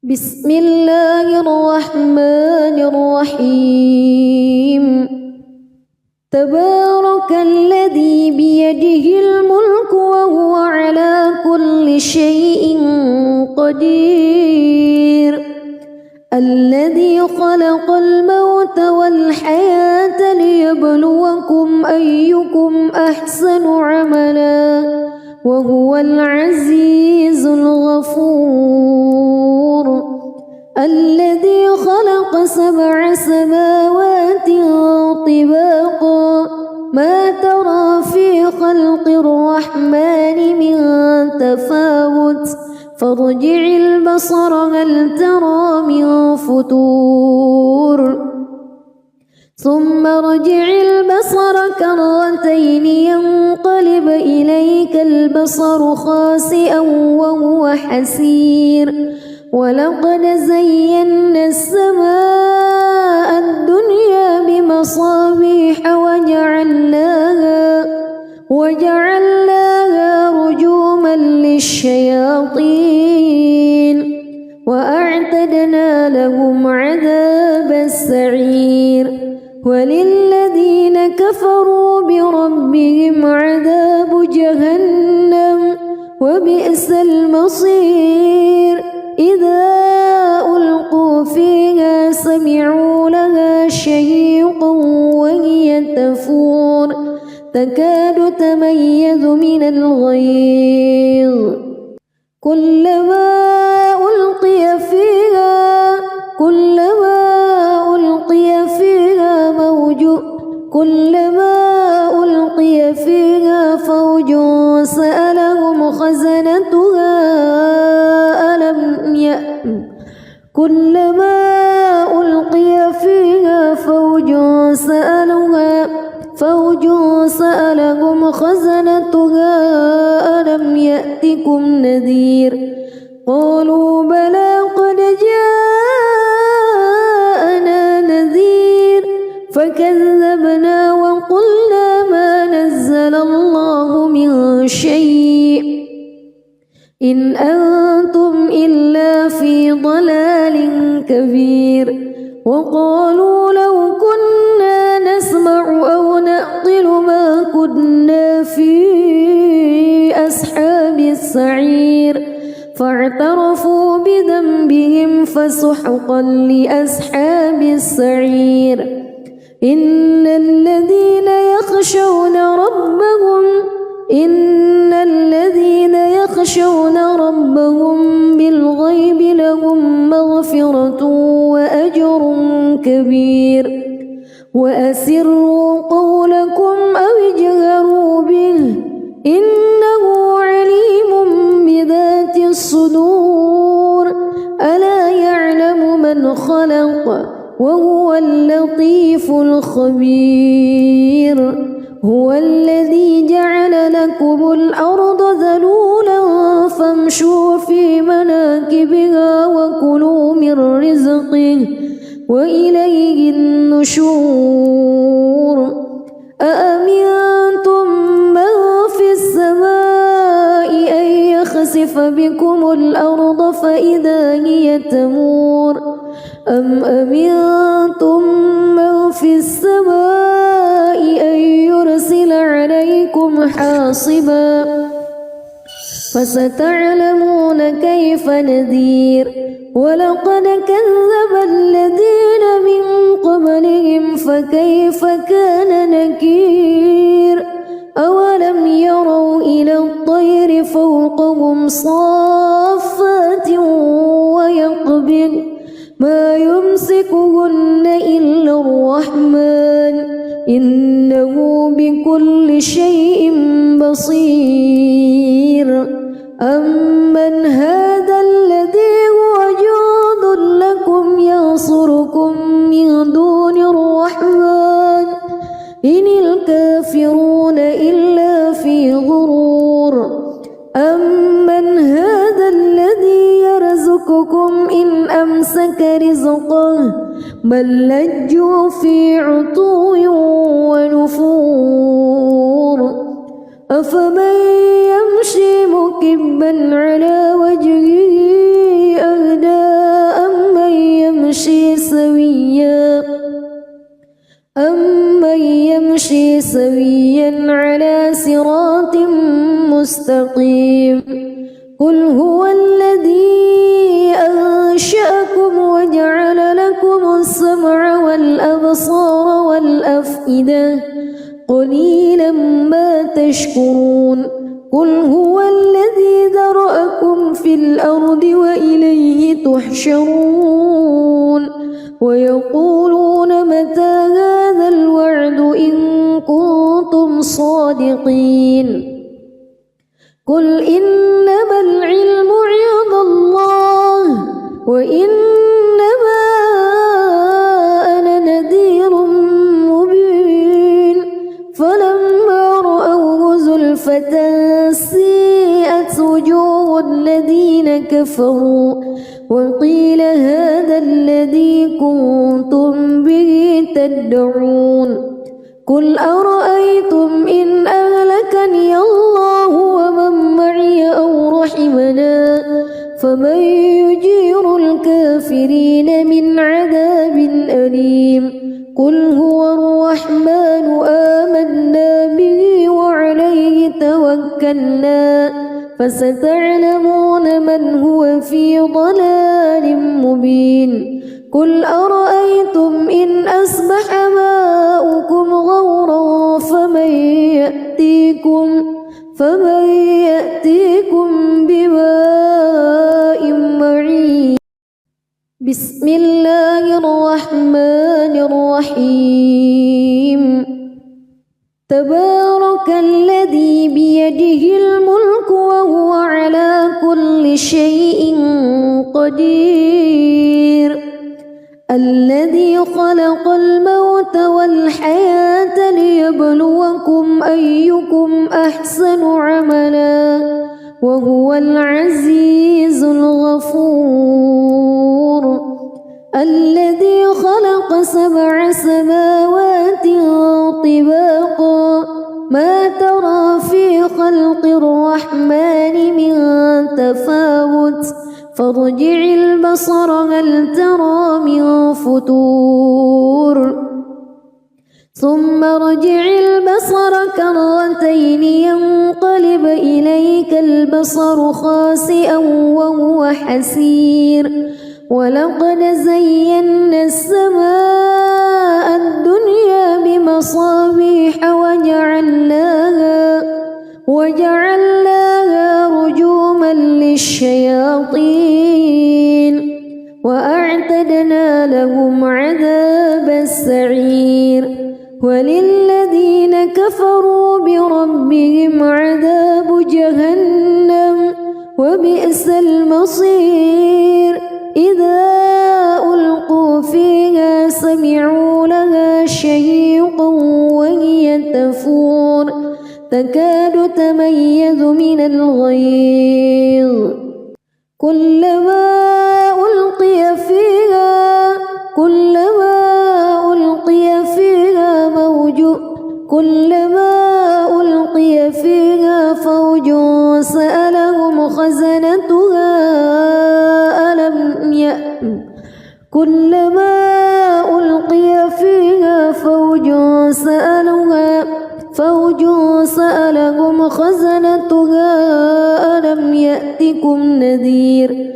بسم الله الرحمن الرحيم تبارك الذي بيده الملك وهو على كل شيء قدير الذي خلق الموت والحياة ليبلوكم أيكم أحسن عملا وهو العزيز الغفور الذي خلق 7 سماوات طباقا ما ترى في خلق الرحمن من تفاوت فارجع البصر هل ترى من فتور ثم ارجع البصر كرتين ينقلب إليك البصر خاسئا وهو حسير ولقد زينا السماء الدنيا بمصابيح وجعلناها رجوما للشياطين وأعتدنا لهم عذاب السعير وللذين كفروا بربهم عذاب جهنم وبئس المصير إذا ألقوا فيها سمعوا لها شهيقا وهي تفور تكاد تميز من الغيظ كلما ألقي فيها فوج سألهم خزنتها ألم يأتكم نذير قالوا بلى قد جاءنا نذير فكذبنا وقلنا ما نزل الله من شيء إن أنتم إلا في ضلال كبير وقالوا لو كنا نسمع أو نعقل ما كنا في أصحاب السعير فاعترفوا بذنبهم فسحقا لأصحاب السعير إن الذين يخشون ربهم بالغيب لهم مغفرة وأجر كبير وأسروا قولكم أو اجهروا به إنه عليم بذات الصدور ألا يعلم من خلق وهو اللطيف الخبير هو الذي جعل لكم الأرض ذلولا فامشوا في مناكبها وكلوا من رزقه وإليه النشور أأمنتم من في السماء أن يخسف بكم الأرض فإذا هي تمور أم أمنتم من في السماء أن يرسل عليكم حاصبا فستعلمون كيف نذير ولقد كذب الذين من قبلهم فكيف كان نكير أولم يروا إلى الطير فوقهم صافات ويقبض ما يمسكهن إلا الرحمن إنه بكل شيء بصير أمن هذا الذي هو جند لكم ينصركم من دون الرحمن إن الكافرون إلا في غرور أمن هذا الذي يرزقكم إن أمسك رزقه بل لجوا في عتو ونفور أفمن يمشي مكبا على وجهه أهدى سويا على صراط مستقيم قل هو الذي أنشأكم وجعل لكم السمع والأبصار والأفئدة قليلا ما تشكرون قل هو الذي ذرأكم في الأرض وإليه تحشرون ويقولون متى هذا الوعد إن كنتم صادقين قل إنما العلم عند الله وإنما أنا نذير مبين فلما رأوه زلفة سيئت وجوه الذين كفروا وقيل هذا الذي كنتم به تدعون قل أرأيتم إن أهلكني الله ومن معي أو رحمنا فمن يجير الكافرين من عذاب أليم قل هو الرحمن آمنا به وعليه توكلنا فستعلمون من هو في ضلال مبين قل أرأيتم إن أصبح ماؤكم غورا فمن يأتيكم بماء معين بسم الله الرحمن الرحيم تبارك الذي بيده الملك وهو على كل شيء قدير الذي خلق الموت والحياة ليبلوكم أيكم أحسن عملا وهو العزيز الغفور الذي خلق 7 سماوات طباقا ما ترى في خلق الرحمن من تفاوت فارجع البصر هل ترى من فتور ثم ارجع البصر كرتين ينقلب إليك البصر خاسئا وهو حسير ولقد زينا السماء الدنيا بمصابيح وجعلناها رجوما للشياطين وأعتدنا لهم عذاب السعير وللذين كفروا بربهم عذاب جهنم وبئس المصير إذا ألقوا فيها سمعوا لها شهيقا وهي تفور تكاد تميز من الغيظ كلما ألقي فيها فوج سألهم خزنتها ألم يأتكم نذير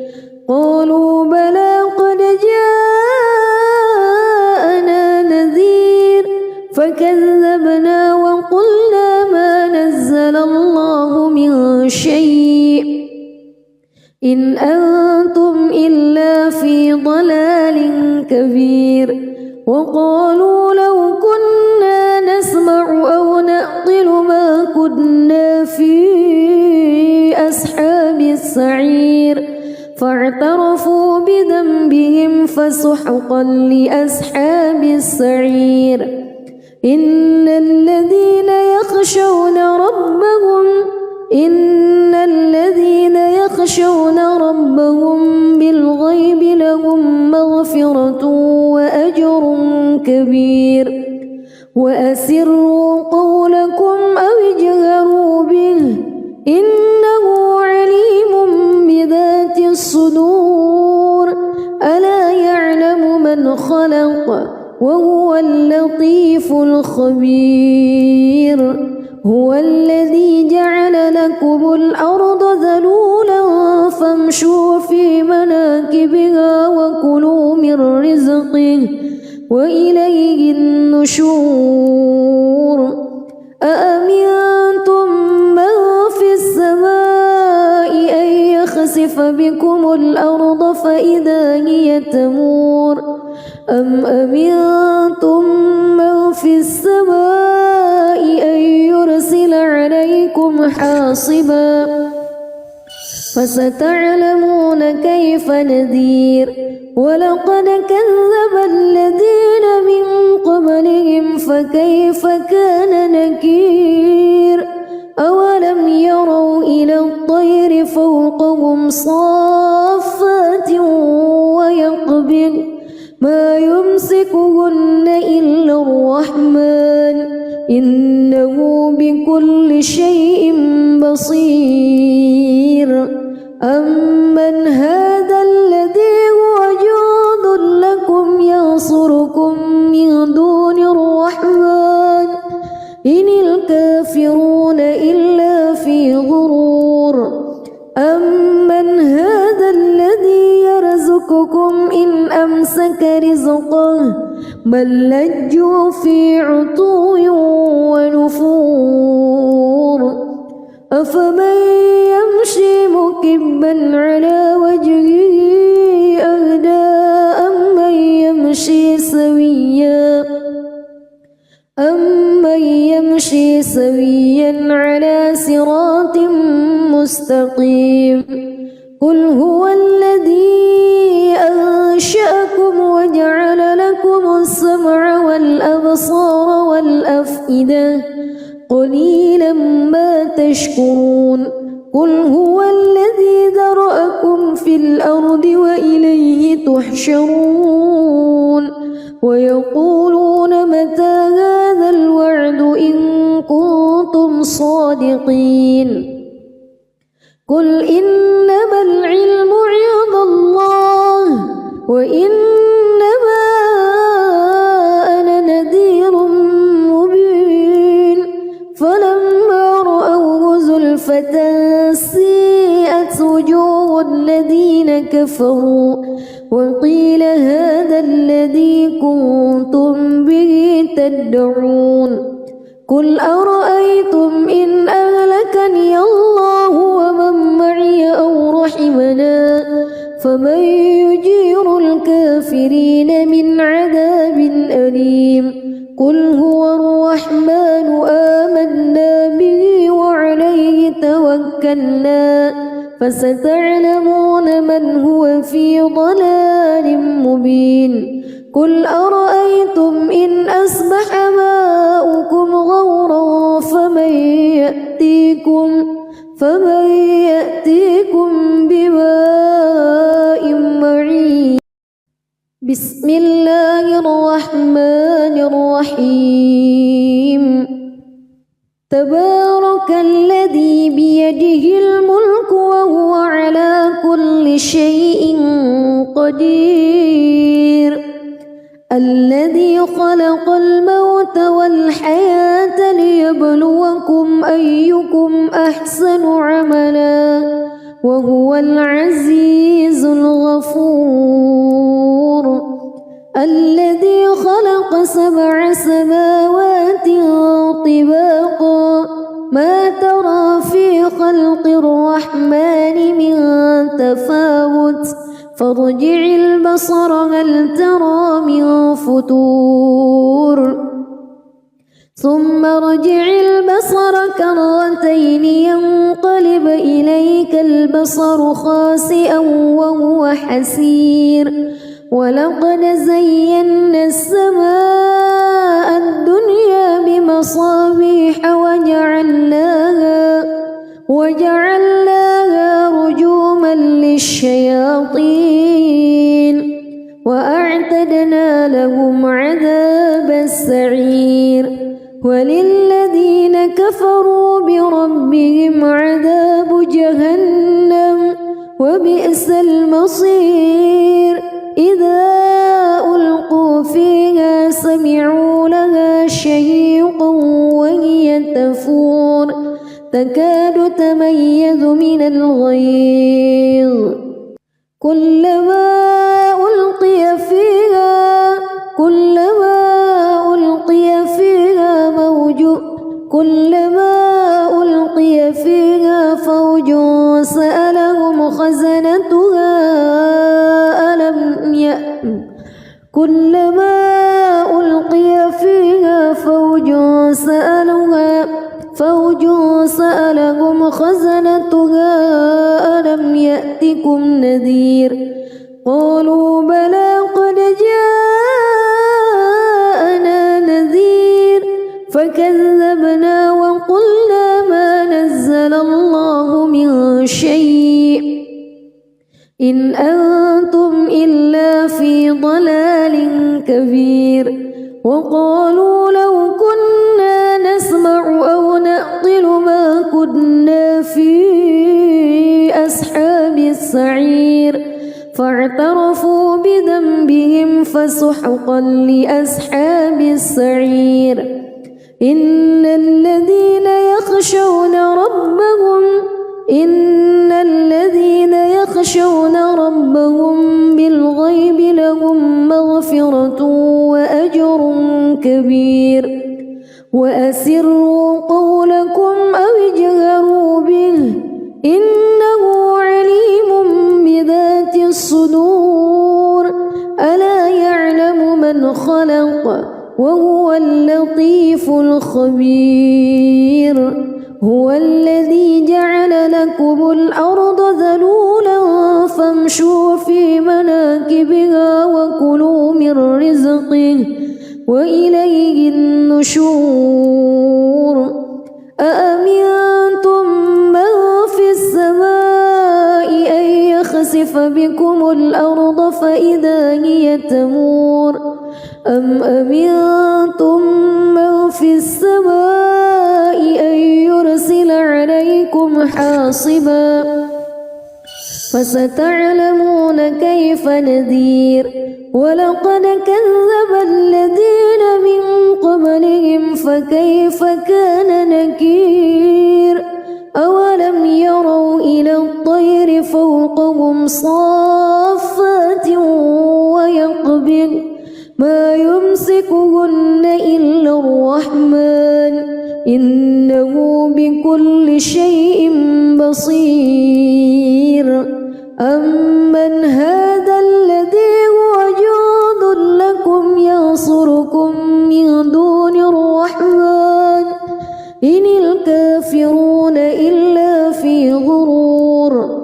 قالوا بلى قد جاءنا نذير فكذبنا وقلنا ما نزل الله من شيء إن أنتم إلا في ضلال كبير وقالوا لو كنا نسمع أو نعقل ما كنا في أصحاب السعير فاعترفوا بذنبهم فسحقا لأصحاب السعير إن الذين يخشون ربهم بالغيب لهم مغفرة وأجر كبير وأسروا قولكم أو اجهروا به إنه عليم بذات الصدور ألا يعلم من خلق وهو اللطيف الخبير هو الذي جعل لكم الأرض ذلولا فامشوا في مناكبها وكلوا من رزقه وإليه النشور أأمنتم من في السماء أن يخسف بكم الأرض فإذا هي تمور أم أمنتم من في السماء أن يرسل عليكم حاصبا فستعلمون كيف نذير ولقد كذب الذين من قبلهم فكيف كان نكير أولم يروا إلى الطير فوقهم صافات ويقبض ما يمسكهن إلا الرحمن إنه بكل شيء بصير أمن هذا الذي هو جند لكم ينصركم من دون الرحمن إن الكافرون إلا في غرور أمن هذا الذي يرزقكم إن أمسك رزقه بل لجوا في عتو ونفور أفمن يمشي مكبا على وجهه أهدى أمن يمشي سويا على صراط مستقيم قل هو الذي أنشأكم وجعل لكم السمع والأبصار والأفئدة قليلا ما تشكرون قل هو الذي ذرأكم في الأرض وإليه تحشرون ويقولون متى هذا الوعد إن كنتم صادقين قل إنما العلم عند الله وإنما أنا نذير مبين فلما رأوه زلفة سيئت وجوه الذين كفروا وقيل هذا الذي كنتم به تدعون قل أرأيتم إن أهلكني الله ومن معي أو رحمنا فمن يجير الكافرين من عذاب أليم قل هو الرحمن آمنا به وعليه توكلنا فستعلمون من هو في ضلال مبين قل أرأيتم إن أصبح ماؤكم غورا فمن يأتيكم بماء معين بسم الله الرحمن الرحيم تبارك الذي بيده الملك وهو على كل شيء قدير الذي خلق الموت والحياة ليبلوكم أيكم أحسن عملا وهو العزيز الغفور الذي خلق 7 سماوات طباقا ما ترى في خلق الرحمن من تفاوت فارجع البصر هل ترى من فتور ثم ارجع البصر كرتين ينقلب إليك البصر خاسئا وهو حسير ولقد زينا السماء الدنيا بمصابيح وجعلناها رجوما للشياطين وأعتدنا لهم عذاب السعير وللذين كفروا بربهم عذاب جهنم وبئس المصير إذا ألقوا فيها تميز من الغيظ كلما ألقي فيها فوج سألهم خزنتها ألم يأتكم نذير قالوا بلى قد جاءنا نذير فكذبنا وقلنا ما نزل الله من شيء إن أنتم إلا في ضلال كبير وقالوا لو كنا نسمع أو نعقل ما كنا في أصحاب السعير فاعترفوا بذنبهم فسحقا لأصحاب السعير إن الذين يخشون ربهم بالغيب لهم مغفرة وأجر كبير وأسروا قولكم أو اجهروا به إنه عليم بذات الصدور ألا يعلم من خلق وهو اللطيف الخبير هو الذي جعل لكم الأرض ذلولا فامشوا في مناكبها وكلوا من رزقه وإليه النشور أأمنتم من في السماء أن يخسف بكم الأرض فإذا هي تمور أم أمنتم من في السماء أن يرسل عليكم حاصبا فستعلمون كيف نذير ولقد كذب الذين من قبلهم فكيف كان نكير أولم يروا إلى الطير فوقهم صافات ويقبض ما يمسكهن إلا الرحمن إنه بكل شيء بصير أمن هذا الذي هو جند لكم ينصركم من دون الرحمن إن الكافرون إلا في غرور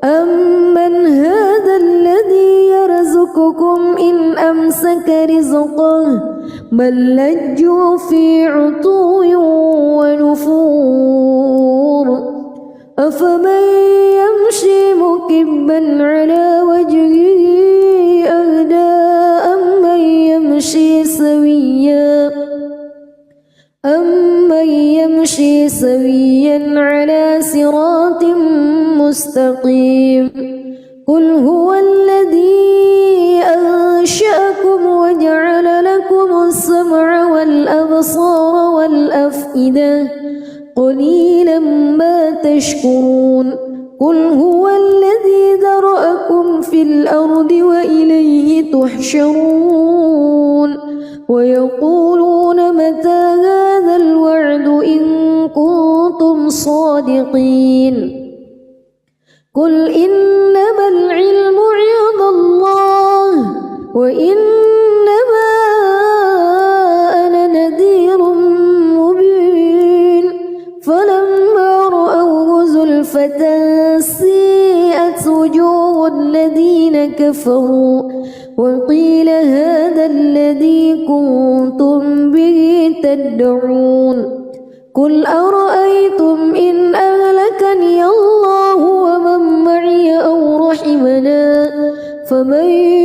أمن هذا الذي يرزقكم إن أمسك رزقه بل لجوا في عتو ونفور أفمن يمشي مكبا على وجهه أهدى أمن يمشي سويا على صراط مستقيم قل هو الذي أنشأكم وجعل لكم السمع والأبصار والأفئدة قليلا ما تشكرون قل هو الذي ذرأكم في الأرض وإليه تحشرون ويقولون متى هذا الوعد إن كنتم صادقين قل إنما العلم عند الله وإنما أنا نذير مبين فلما رأوه زلفة سيئت وجوه الذين كفروا وقيل هذا الذي كنتم به تدعون قل أرأيتم إن أهلكني الله ومن معي أو رحمنا فمن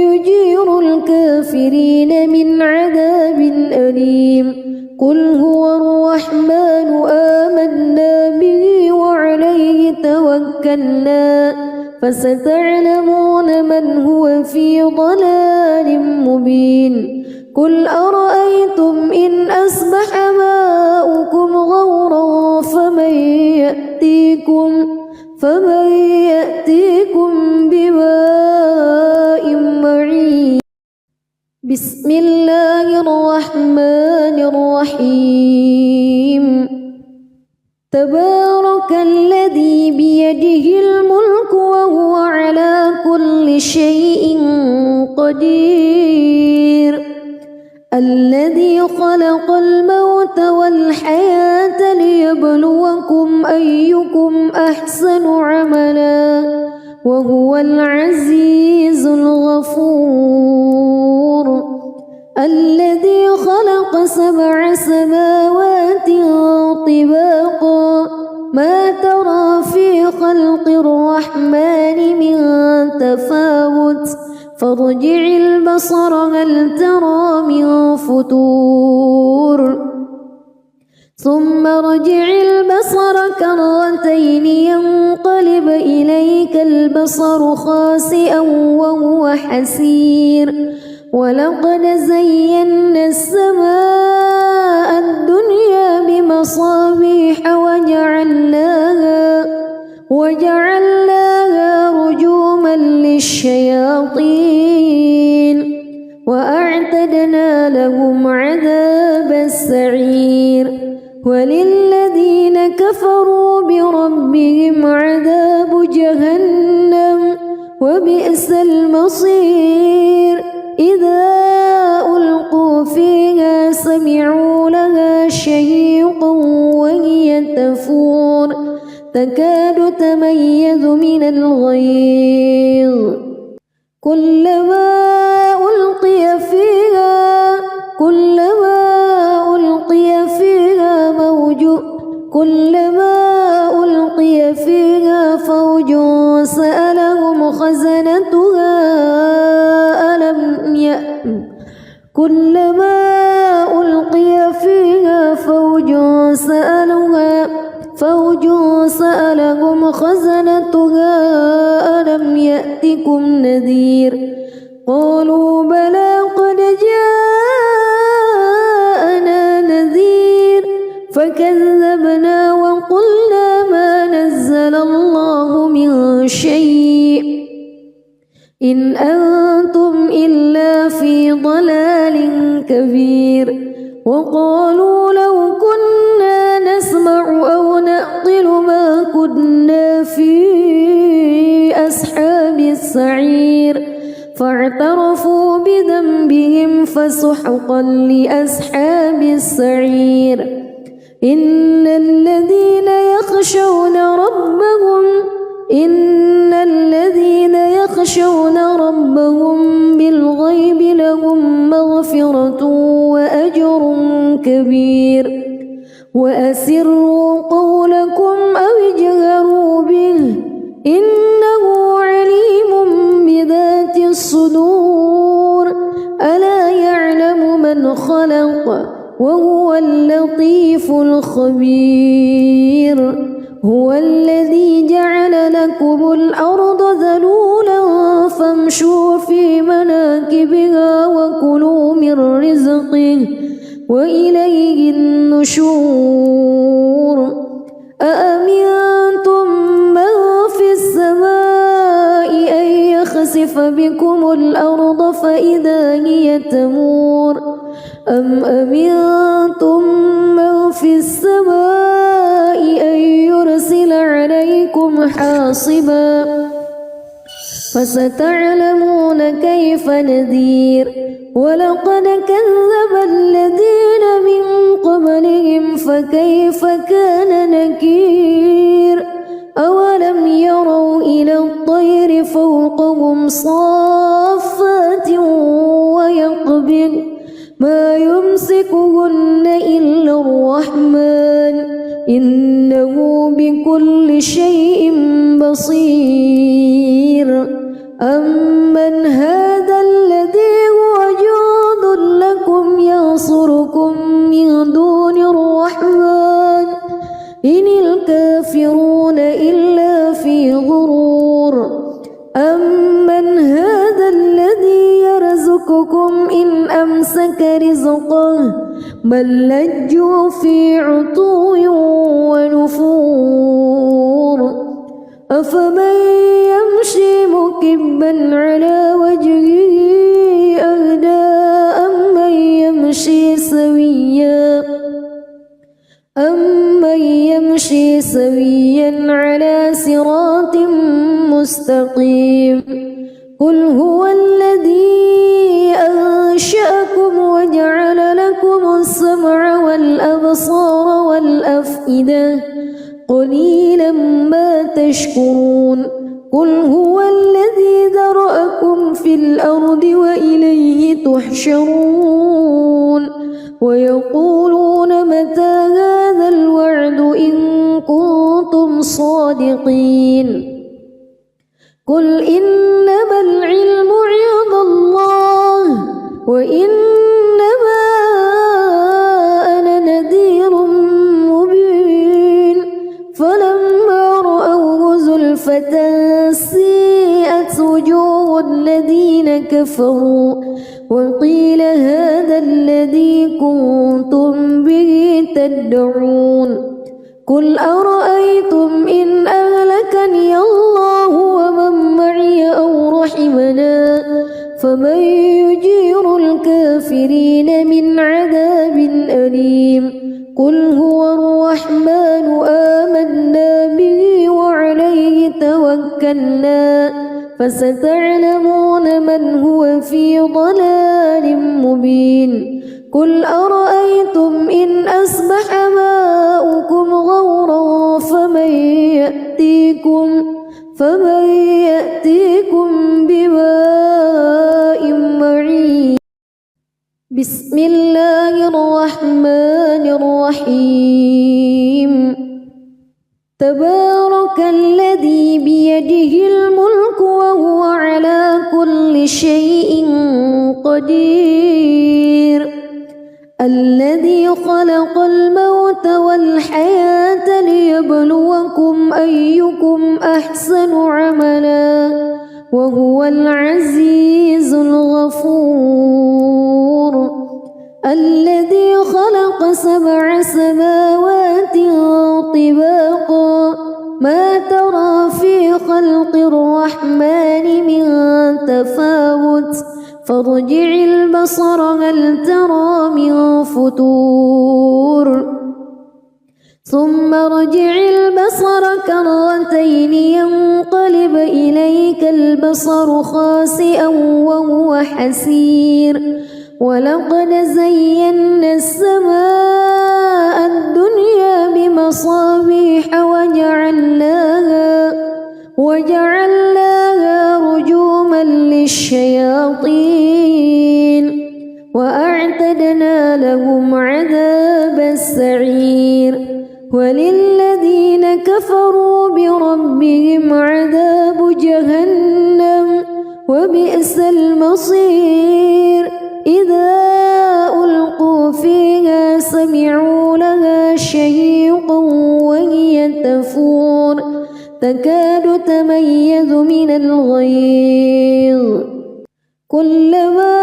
يجير الكافرين من عذاب أليم قل هو الرحمن آمنا به وعليه توكلنا فستعلمون من هو في ضلال مبين قل أرأيتم إن أصبح ماؤكم غورا فمن يأتيكم بماء معين. بسم الله الرحمن الرحيم. تبارك الذي بيده الملك وهو على كل شيء قدير. الذي خلق الموت والحياة ليبلوكم أيكم أحسن عملا وهو العزيز الغفور. الذي خلق 7 سماوات طباقا ما ترى في خلق الرحمن من تفاوت فارجع البصر هل ترى من فتور ثم ارجع البصر كرتين ينقلب إليك البصر خاسئا وهو حسير. ولقد زينا السماء الدنيا بمصابيح وجعلناها رجوما للشياطين وأعتدنا لهم عذاب السعير. وللذين كفروا بربهم عذاب جهنم وبئس المصير. إذا ألقوا فيها سمعوا لها شهيقا وهي تفور تكاد تميز من الغيظ. كلما ألقي فيها فوج سألهم خزنتها ألم يأتكم نذير. قالوا بلى قد جاءنا نذير فكذبنا وقلنا ما نزل الله من شيء إن أنتم إلا في ضلال كبير. وقالوا لو كنا نسمع أو نعقل ما كنا في أصحاب السعير فاعترفوا بذنبهم فسحقا لأصحاب السعير. إن الذين يخشون ربهم بالغيب لهم مغفرة وأجر كبير. وأسروا قولكم أو اجهروا به إنه عليم بذات الصدور. ألا يعلم من خلق وهو اللطيف الخبير. هو الذي جعل لكم الأرض ذلولا فامشوا في مناكبها وكلوا من رزقه وإليه النشور. أأمنتم من في السماء أن يخسف بكم الأرض فإذا هي تمور أم أمنتم من في السماء أن يرسل عليكم حاصبا فستعلمون كيف نذير. ولقد كذب الذين من قبلهم فكيف كان نكير. أولم يروا إلى الطير فوقهم صافات ويقبض ما يمسكهن إلا الرحمن إنه بكل شيء بصير. أمن هذا الذي هو جند لكم ينصركم من دون الرحمن إن الكافرون إلا في غرور. أمن هذا الذي يرزقكم إن أمسك رزقه بل لجوا في عتو ونفور أفمن يمشي مكبا على وجهه أهدى أمن يمشي سويا على صراط مستقيم قل هو الذي أنشأكم وجعل لكم السمع والأبصار والأفئدة قليلا ما تشكرون قل هو الذي ذرأكم في الأرض وإليه تحشرون ويقولون متى هذا الوعد إن كنتم صادقين قل إنما العلم عند الله وإنما أنا نذير مبين فلما رأوه زلفة سيئت وجوه الذين كفروا وقيل هذا الذي كنتم به تدعون قل أرأيتم إن أهلكني الله ومن معي أو رحمنا فمن يجير الكافرين من عذاب أليم قل هو الرحمن آمنا به وعليه توكلنا فستعلمون من هو في ضلال مبين قل أرأيتم إن أصبح ماؤكم غورا فمن يأتيكم بماء معين بسم الله الرحمن الرحيم تبارك الذي بيده الملك وهو على كل شيء قدير الذي خلق الموت والحياة ليبلوكم أيكم أحسن عملا وهو العزيز الغفور الذي خلق 7 سماوات طباقا ما ترى في خلق الرحمن من تفاوت فارجع البصر هل ترى من فتور ثم ارجع البصر كرتين ينقلب إليك البصر خاسئا وهو حسير ولقد زينا السماء الدنيا بمصابيح وجعلناها رجوما للشياطين وأعتدنا لهم عذاب السعير وللذين كفروا بربهم عذاب جهنم وبئس المصير إذا ألقوا فيها سمعوا لها شهيقا وهي تفور تكاد تميز من الغيظ كلما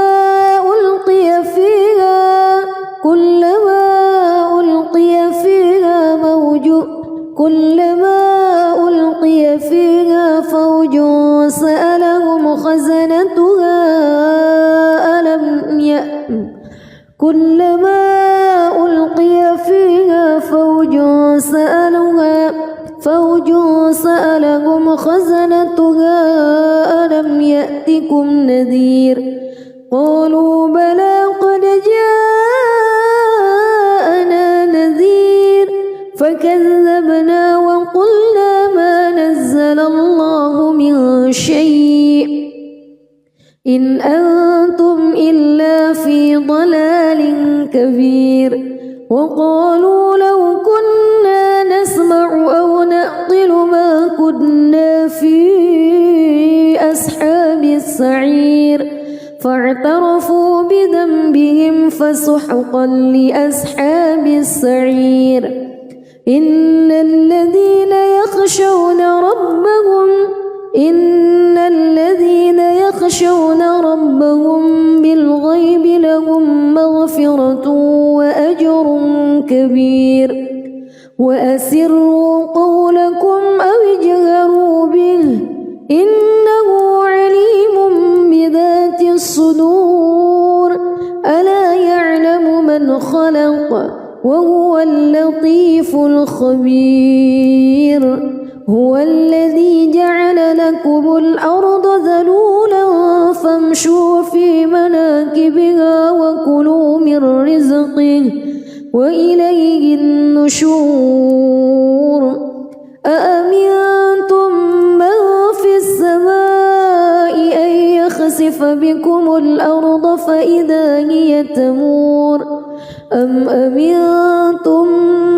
ألقي فيها فوج سألهم خزنتها ألم يأتكم نذير قالوا بلى قد جاءنا نذير فكذبنا وقلنا ما نزل الله من شيء إن أنتم إلا في ضلال كبير وقالوا لو كنا نسمع أو نعقل ما كنا في أصحاب السعير فاعترفوا بذنبهم فسحقا لأصحاب السعير إن الذين يخشون ربهم بالغيب لهم مغفرة وأجر كبير وأسروا قولكم أو اجهروا به إنه عليم بذات الصدور ألا يعلم من خلق وهو اللطيف الخبير هو الذي جعل لكم الأرض ذلولا فامشوا في مناكبها وكلوا من رزقه وإليه النشور أأمنتم من في السماء أن يخسف بكم الأرض فإذا هي تمور أم أمنتم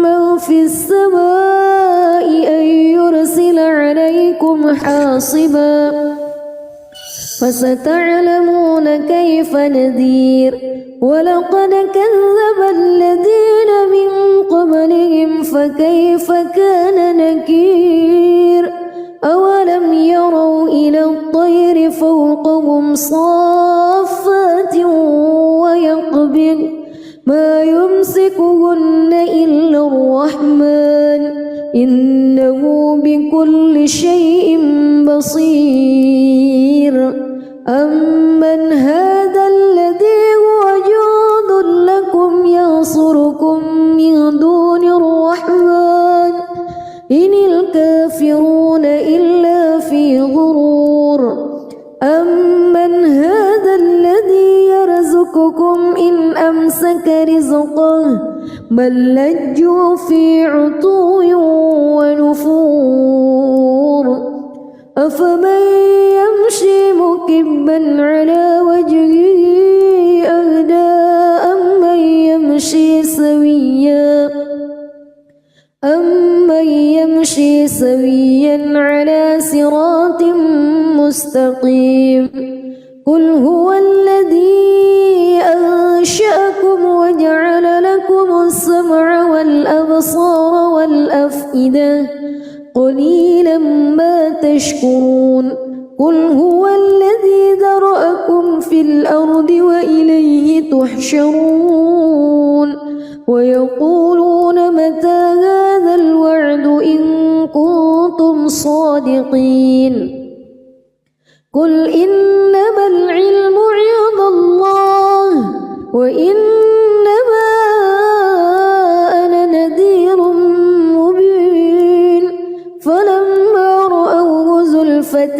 من في السماء أن يرسل عليكم حاصبا فستعلمون كيف نذير ولقد كذب الذين من قبلهم فكيف كان نكير أولم يروا إلى الطير فوقهم صافات ويقبض ما يمسكهن إلا الرحمن إنه بكل شيء بصير أمن هذا الذي هو جند لكم ينصركم من دون الرحمن إن الكافرون إلا في غرور أمن هذا الذي يرزقكم إن أمسك رزقه بل لجوا في عتو ونفور أفمن يمشي مكبا على وجهه أهدى أمن يمشي سويا على صراط مستقيم قل هو الذي أنشأكم وجعل لكم السمع والأبصار والأفئدة قليلا ما تشكرون قل هو الذي ذرأكم في الأرض وإليه تحشرون ويقولون متى هذا الوعد إن كنتم صادقين قل إنما العلم عند الله وإنما أنا نذير مبين فلما رأوه زلفة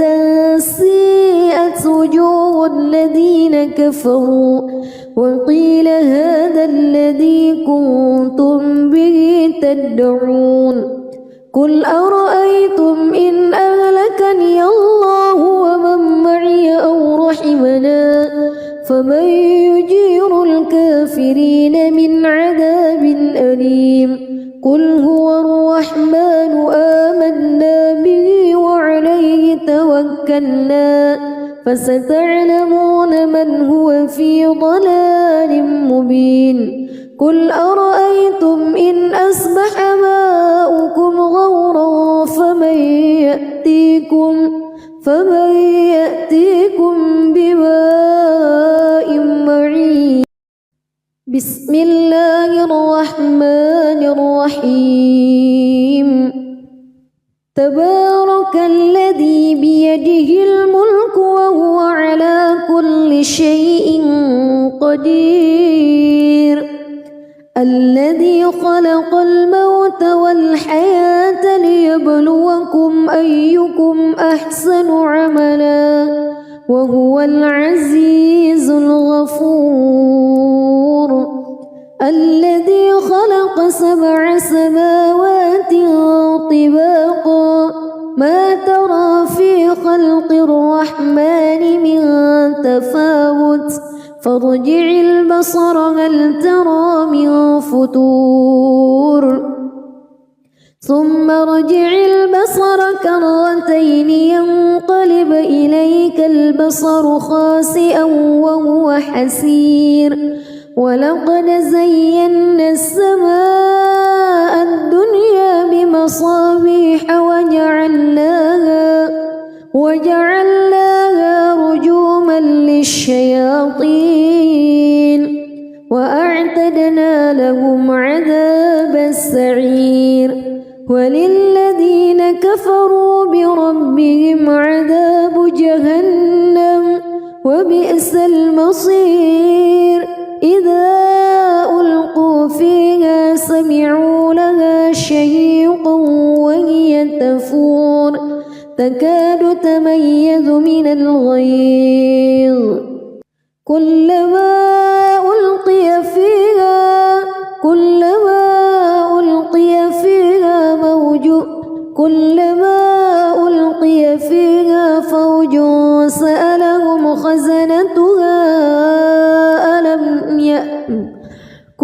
سيئت وجوه الذين كفروا وقيل هذا الذي كنتم به تدعون قل أرأيتم إن أهلكني الله ومن معي أو رحمنا فمن يجير الكافرين من عذاب أليم قل هو الرحمن آمنا به وعليه توكلنا فستعلمون من هو في ضلال مبين قل أرأيتم إن أصبح ماؤكم غورا فمن يأتيكم بماء معين بسم الله الرحمن الرحيم تبارك الذي بيده الملك وهو على كل شيء قدير الذي خلق الموت والحياة ليبلوكم أيكم أحسن عملا وهو العزيز الغفور الذي خلق 7 سماوات طباقا ما ترى في خلق الرحمن من تفاوت فارجع البصر هل ترى من فتور ثم ارجع البصر كرتين ينقلب إليك البصر خاسئا وهو حسير ولقد زينا السماء الدنيا بمصابيح وجعلناها رجوما للشياطين وأعتدنا أعتدنا لهم عذاب السعير وللذين كفروا بربهم عذاب جهنم وبئس المصير إذا ألقوا فيها سمعوا لها شهيقا وهي تفور تكاد تميز من الغيظ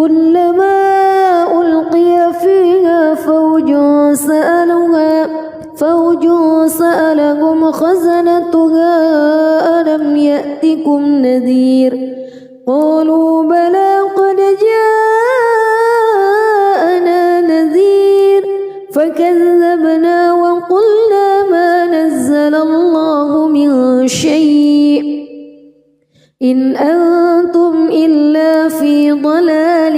كلما ألقي فيها فوج سألهم خزنتها ألم يأتكم نذير قالوا بلى قد جاءنا نذير فكذبنا وقلنا ما نزل الله من شيء إن أنتم إلا في ضلال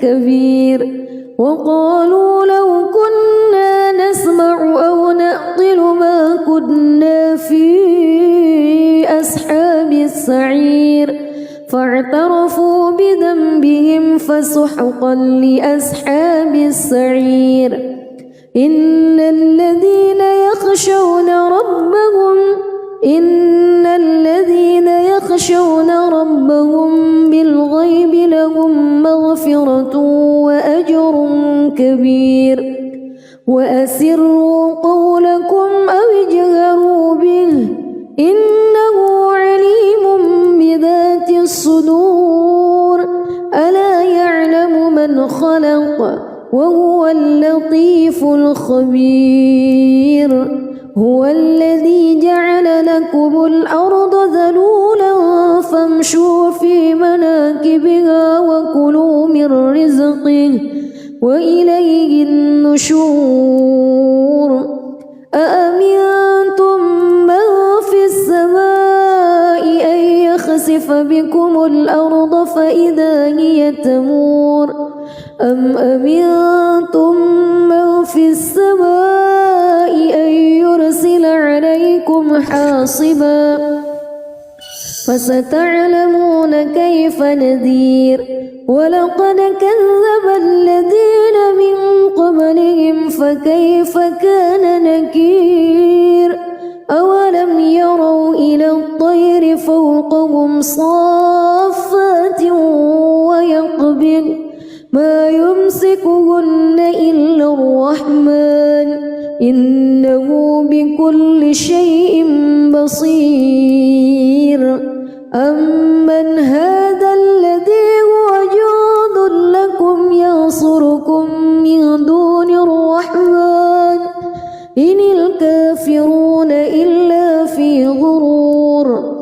كبير وقالوا لو كنا نسمع أو نعقل ما كنا في أصحاب السعير فاعترفوا بذنبهم فسحقا لأصحاب السعير إن الذين يخشون ربهم بالغيب لهم مغفرة وأجر كبير وأسروا قولكم أو اجهروا به إنه عليم بذات الصدور ألا يعلم من خلق وهو اللطيف الخبير هو الذي جعل لكم الأرض ذلولا فامشوا في مناكبها وكلوا من رزقه وإليه النشور أأمنتم من في السماء أن يخسف بكم الأرض فإذا هي تمور أم أمنتم من في السماء أن يرسل عليكم حاصبا فستعلمون كيف نذير ولقد كذب الذين من قبلهم فكيف كان نكير أولم يروا إلى الطير فوقهم صافات ويقبض ما يمسكهن إلا الرحمن إنه بكل شيء بصير أمن هذا الذي هو جند لكم ينصركم من دون الرحمن إن الكافرون إلا في غرور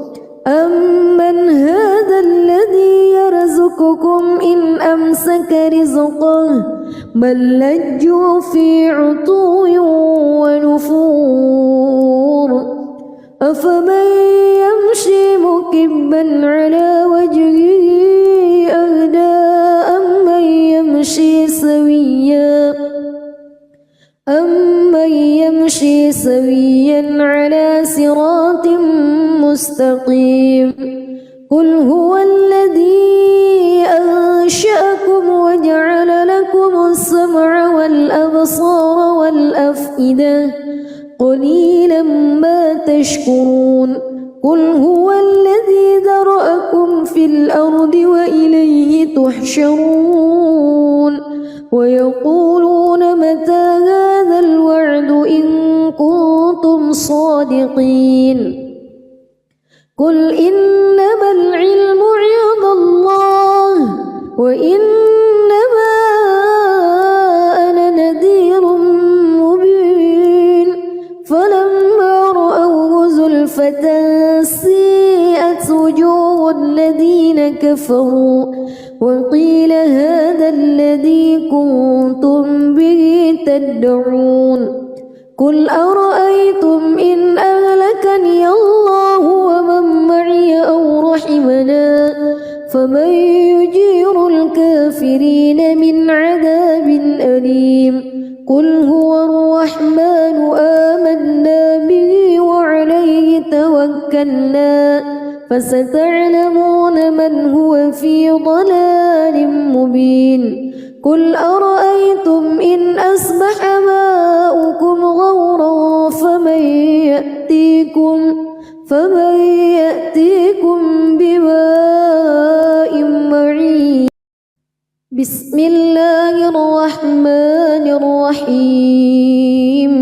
أمن هذا الذي يرزقكم إن أمسك رزقه بل لجوا في عتو ونفور أفمن يمشي مكبا على وجهه أهدى أمن يمشي سويا على صراط مستقيم قل هو الذي أنشأكم وجعل لكم السمع والأبصار والأفئدة قليلا ما تشكرون قل هو الذي ذرأكم في الأرض وإليه تحشرون ويقولون متى هذا الوعد إن كنتم صادقين قل إنما العلم عند الله وإنما أنا نذير مبين فلما رأوه زلفة سيئت وجوه الذين كفروا وقيل هذا الذي كنتم به تدعون قل أرأيتم إن أهلكني الله ومن معي أو رحمنا فمن يجير الكافرين من عذاب أليم قل هو الرحمن آمنا به وعليه توكلنا فستعلمون من هو في ضلال مبين قل أرأيتم إن أصبح ماؤكم غورا فمن يأتيكم بماء معين بسم الله الرحمن الرحيم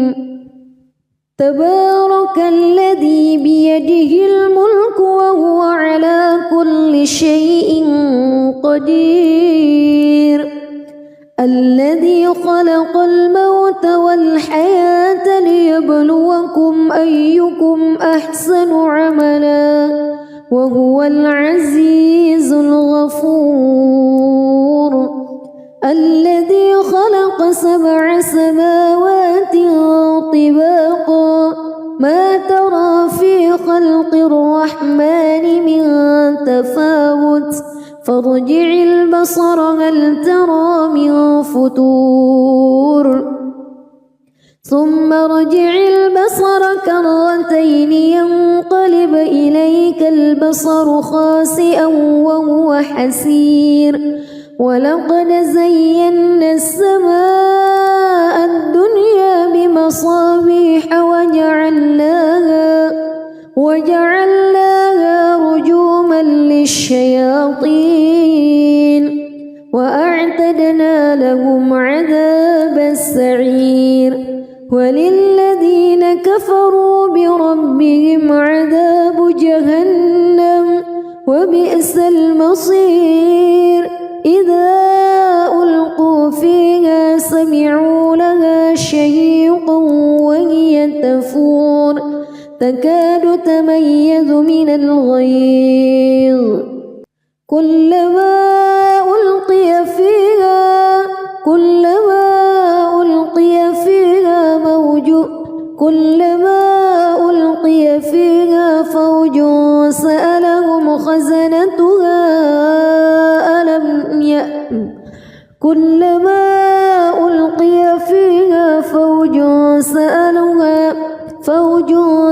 تبارك الذي بيده الملك وهو على كل شيء قدير الذي خلق الموت والحياة ليبلوكم أيكم أحسن عملا وهو العزيز الغفور الذي خلق 7 سماوات طباقا ما ترى في خلق الرحمن من تفاوت فارجع البصر هل ترى من فطور ثم ارجع البصر كرتين ينقلب إليك البصر خاسئا وهو حسير ولقد زينا السماء الدنيا بمصابيح وجعلناها رجوما للشياطين وأعتدنا لهم عذاب السعير وللذين كفروا بربهم عذاب جهنم وبئس المصير إذا ألقوا فيها سمعوا لها شهيقا وهي تفور تكاد تميز من الغيظ كلما ألقي فيها فوج سألهم خزنتها كلما ألقي فيها فوج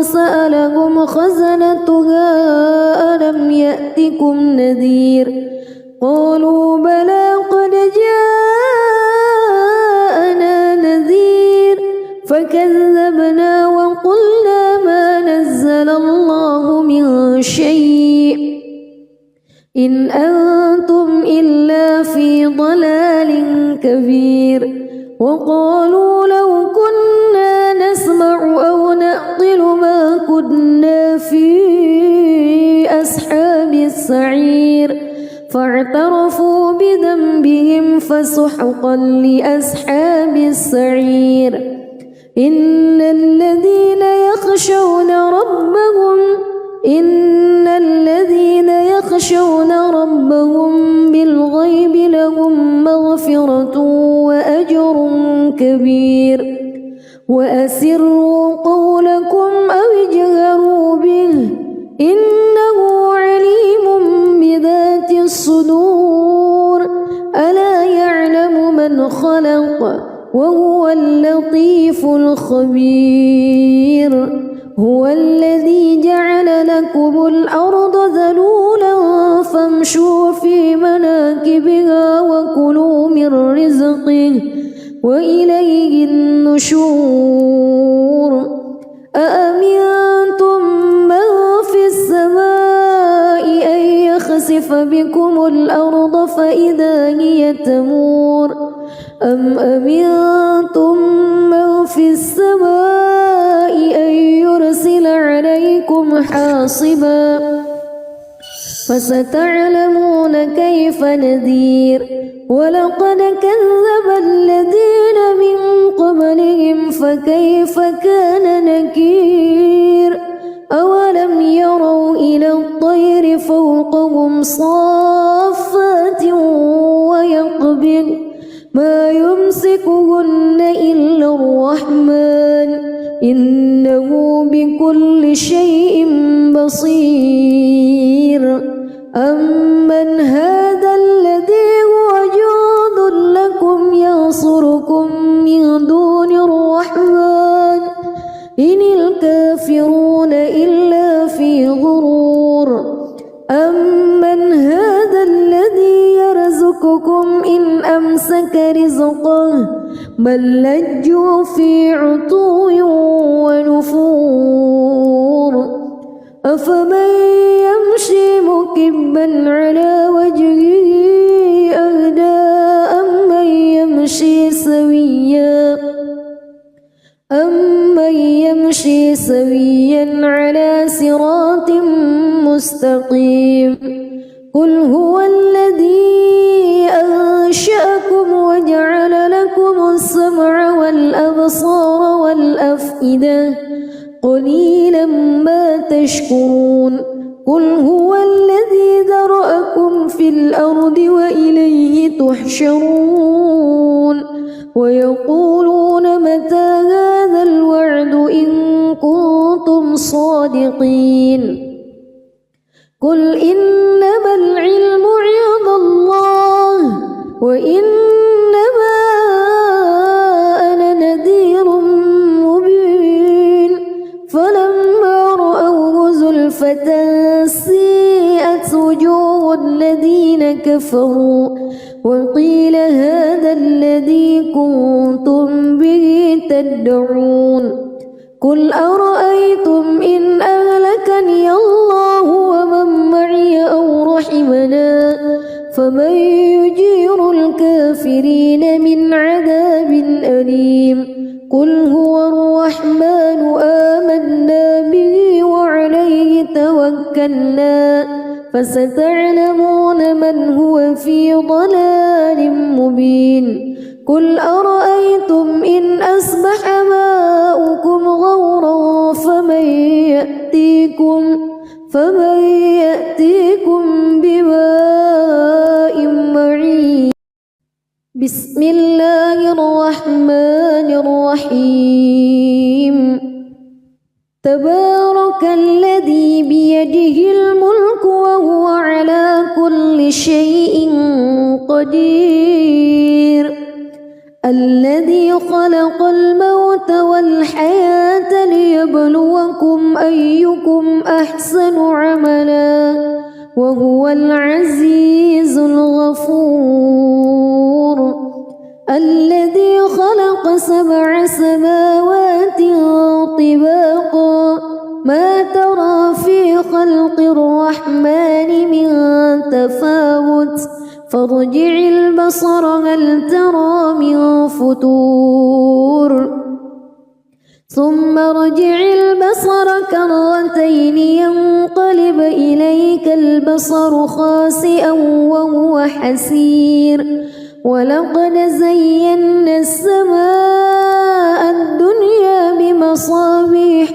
سألهم خزنتها ألم يأتكم نذير قالوا بلى قد جاءنا نذير فكذبنا وقلنا ما نزل الله من شيء إن أنتم إلا في ضلال كبير وقالوا لو كنا نسمع أو نعقل ما كنا في أصحاب السعير فاعترفوا بذنبهم فسحقا لأصحاب السعير إن الذين يخشون ربهم بالغيب لهم مغفرة وأجر كبير وأسروا قولكم أو اجهروا به إنه عليم بذات الصدور ألا يعلم من خلق وهو اللطيف الخبير هو الذي جعل لكم الأرض ذلولا فامشوا في مناكبها وكلوا من رزقه وإليه النشور أأمنتم من في السماء أن يخسف بكم الأرض فإذا هي تمور أم أمنتم من في السماء أن يرسل عليكم حاصبا فستعلمون كيف نذير ولقد كذب الذين من قبلهم فكيف كان نكير أولم يروا إلى الطير فوقهم صافات ويقبض ما يمسكهن إلا الرحمن إنه بكل شيء بصير أمن أمسك رزقه بل لجوا في عتو ونفور أفمن يمشي مكبا على وجهه أهدى أمن يمشي سويا على صراط مستقيم قل هو الذي أنشأكم وجعل لكم السمع والأبصار والأفئدة قليلا ما تشكرون قل هو الذي ذرأكم في الأرض وإليه تحشرون ويقولون متى هذا الوعد إن كنتم صادقين قل إنما العلم عند الله وإنما أنا نذير مبين فلما رأوه زلفة سيئت وجوه الذين كفروا وقيل هذا الذي كنتم به تدعون قل أرأيتم إن أهلكني الله ومن معي أو رحمنا فمن يجير الكافرين من عذاب أليم قل هو الرحمن آمنا به وعليه توكلنا فستعلمون من هو في ضلال مبين قل أرأيتم إن أصبح ماؤكم غورا فمن يأتيكم بماء معين بسم الله الرحمن الرحيم تبارك الذي بيده الملك وهو على كل شيء قدير الذي خلق الموت والحياة ليبلوكم أيكم أحسن عملا وهو العزيز الغفور الذي خلق 7 سماوات طباقا ما ترى في خلق الرحمن من تفاوت فارجع البصر هل ترى من فتور ثم ارجع البصر كرتين ينقلب إليك البصر خاسئا وهو حسير ولقد زينا السماء الدنيا بمصابيح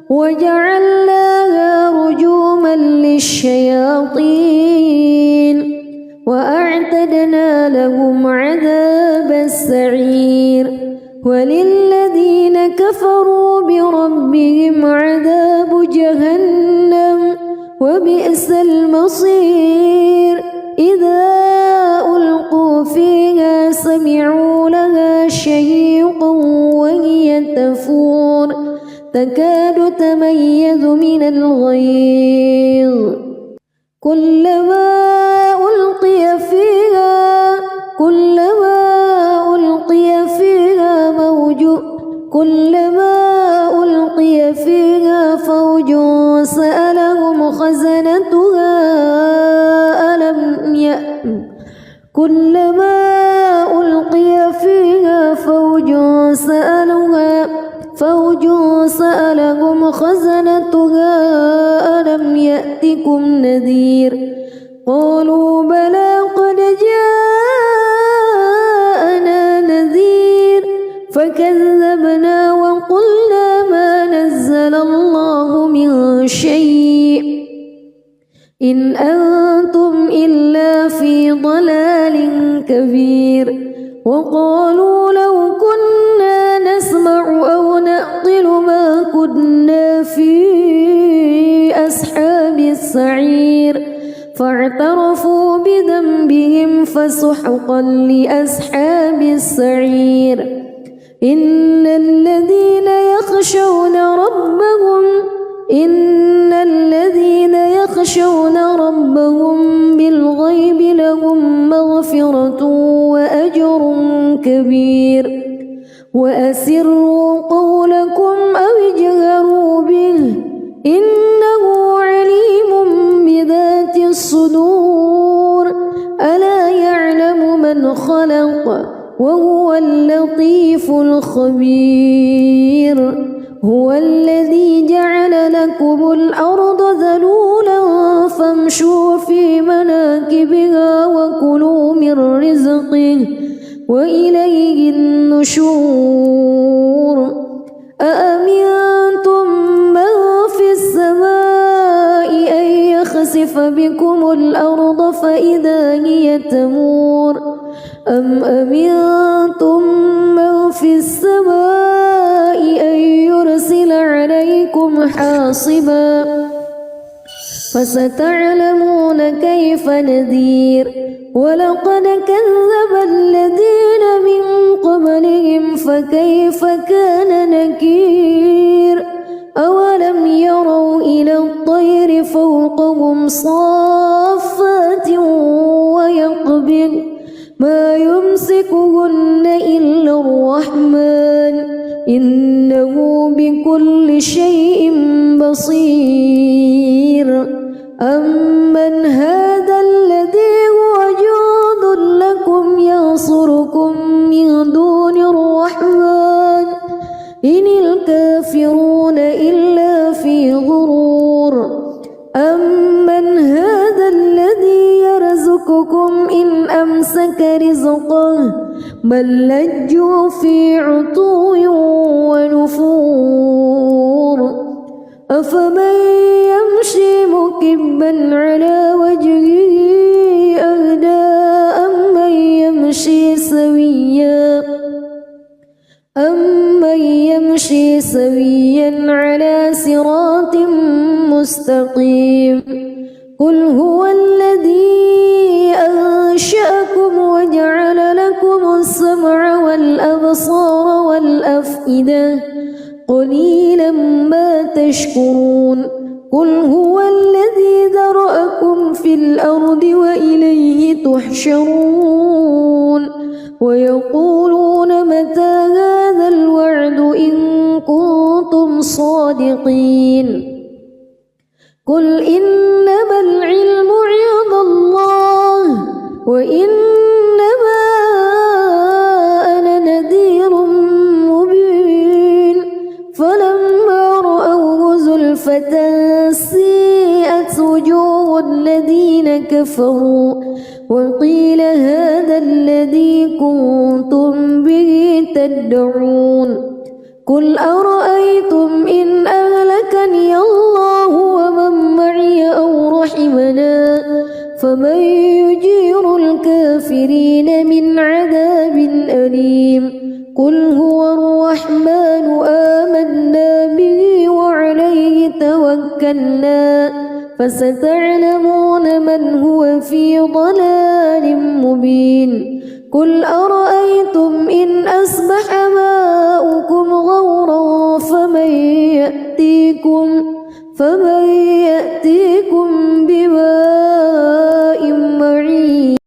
وجعلناها رجوما للشياطين وأعتدنا لهم عذاب السعير وللذين كفروا بربهم عذاب جهنم وبئس المصير إذا ألقوا فيها سمعوا لها شهيقا وهي تفور تكاد تميز من الغيظ كلما ألقي فيها فوج سألهم خزنتها كلما ألقي فيها فوج سألهم خزنتها ألم يأتكم نذير قالوا بلى قد جاءنا نذير فكذبنا وقلنا ما نزل الله من شيء إن أنتم إلا في ضلال كبير وقالوا لو كنا نسمع أو نعقل ما كنا في أصحاب السعير فاعترفوا بذنبهم فسحقا لأصحاب السعير إن الذين يخشون ربهم بالغيب لهم كبير وأسروا قولكم أو اجهروا به إنه عليم بذات الصدور ألا يعلم من خلق وهو اللطيف الخبير هو الذي جعل لكم الأرض ذلولا فامشوا في مناكبها وكلوا من رزقه وإليه النشور أأمنتم من في السماء أن يخسف بكم الأرض فإذا هي تمور أم أمنتم من في السماء أن يرسل عليكم حاصبا فستعلمون كيف نذير ولقد كذب الذين من قبلهم فكيف كان نكير أولم يروا إلى الطير فوقهم صافات ويقبض ما يمسكهن إلا الرحمن إنه بكل شيء بصير أمن هذا الذي هو جند لكم ينصركم من دون الرحمن إن الكافرون إلا في غرور أمن هذا الذي يرزقكم إن أمسك رزقه بل لجوا في عتو ونفور أفمن يمشي مكبا على وجهه أهدى أمن يمشي سويا على صراط مستقيم قل هو الذي أنشأكم وجعل لكم السمع والأبصار والأفئدة قليلا ما تشكرون قل هو الذي ذرأكم في الأرض وإليه تحشرون ويقولون متى هذا الوعد إن كنتم صادقين قل إنما العلم عند الله وإنما أنا نذير مبين فلما رأوه زلفة سيئت وجوه الذين كفروا وقيل هذا الذي كنتم به تدعون قل أرأيتم إن أهلكني الله ومن معي أو رحمنا فمن يجير الكافرين من عذاب أليم قل هو الرحمن آمنا به وعليه توكلنا فستعلمون من هو في ضلال مبين قل أرأيتم إن أصبح ماؤكم غورا فمن يأتيكم بماء معين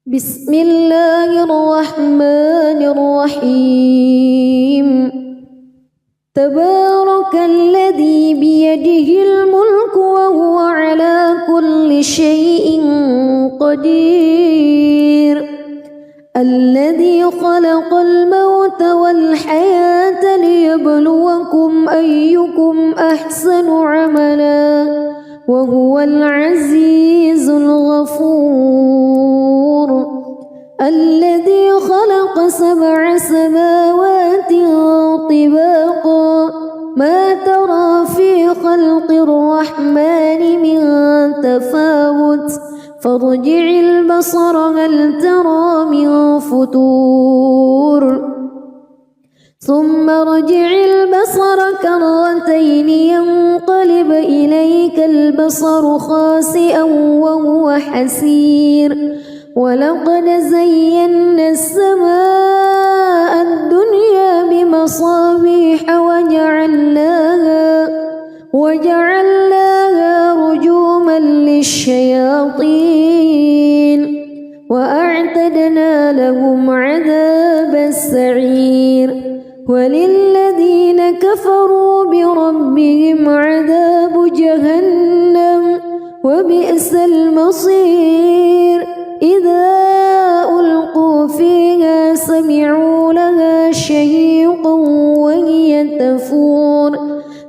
بسم الله الرحمن الرحيم تبارك الذي بيده الملك وهو على كل شيء قدير الذي خلق الموت والحياة ليبلوكم أيكم أحسن عملا وهو العزيز الغفور الذي خلق 7 سماوات طباقا ما ترى في خلق الرحمن من تفاوت فارجع البصر هل ترى من فتور ثم ارجع البصر كرتين ينقلب إليك البصر خاسئا وهو حسير ولقد زينا السماء الدنيا بمصابيح وجعلناها رجوما للشياطين وأعتدنا لهم عذاب وبئس المصير إذا ألقوا فيها سمعوا لها شهيقا وهي تفور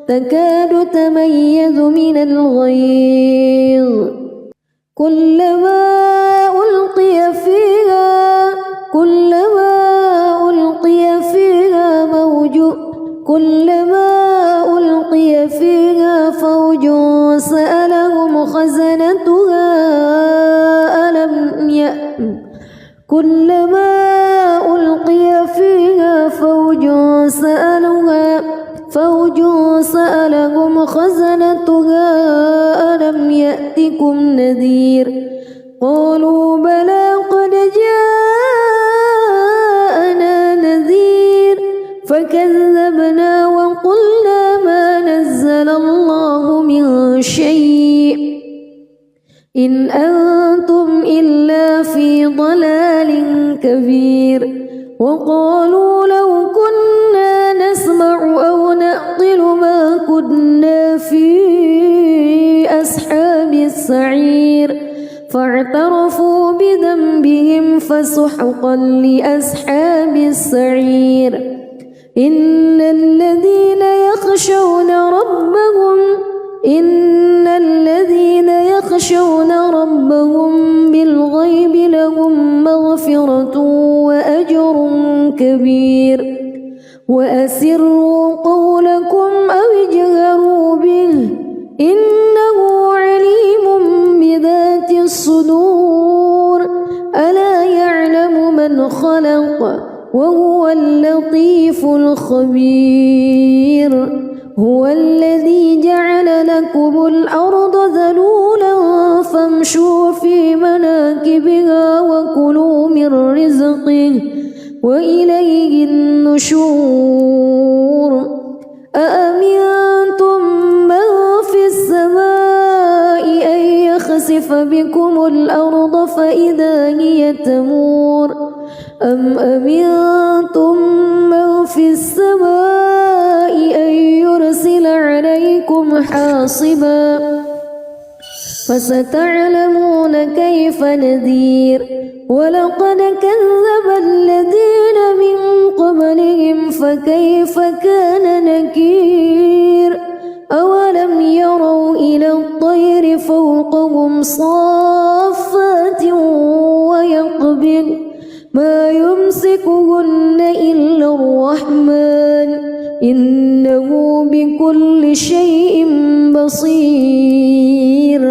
تكاد تميز من الغيظ كلما ألقي فيها فوج سألهم خزنتها ألم يأتكم نذير قالوا بلى قد جاءنا نذير فكذبنا وقلنا ما نزل الله من شيء إن أنتم إلا في ضلال كبير وقالوا لو كنا نسمع أو نعقل ما كنا في أصحاب السعير فاعترفوا بذنبهم فسحقا لأصحاب السعير إن الذين يخشون ربهم بالغيب لهم مغفرة وأجر كبير وأسروا قولكم أو اجهروا به إنه عليم بذات الصدور ألا يعلم من خلق وهو اللطيف الخبير هو الذي جعل لكم الأرض ذلولا فامشوا في مناكبها وكلوا من رزقه وإليه النشور أأمنتم من في السماء أن يخسف بكم الأرض فإذا هي تمور أم أمنتم من في السماء أن يرسل عليكم حاصبا فستعلمون كيف نذير ولقد كذب الذين من قبلهم فكيف كان نكير أولم يروا إلى الطير فوقهم صافات ويقبض ما يمسكهن إلا الرحمن إنه بكل شيء بصير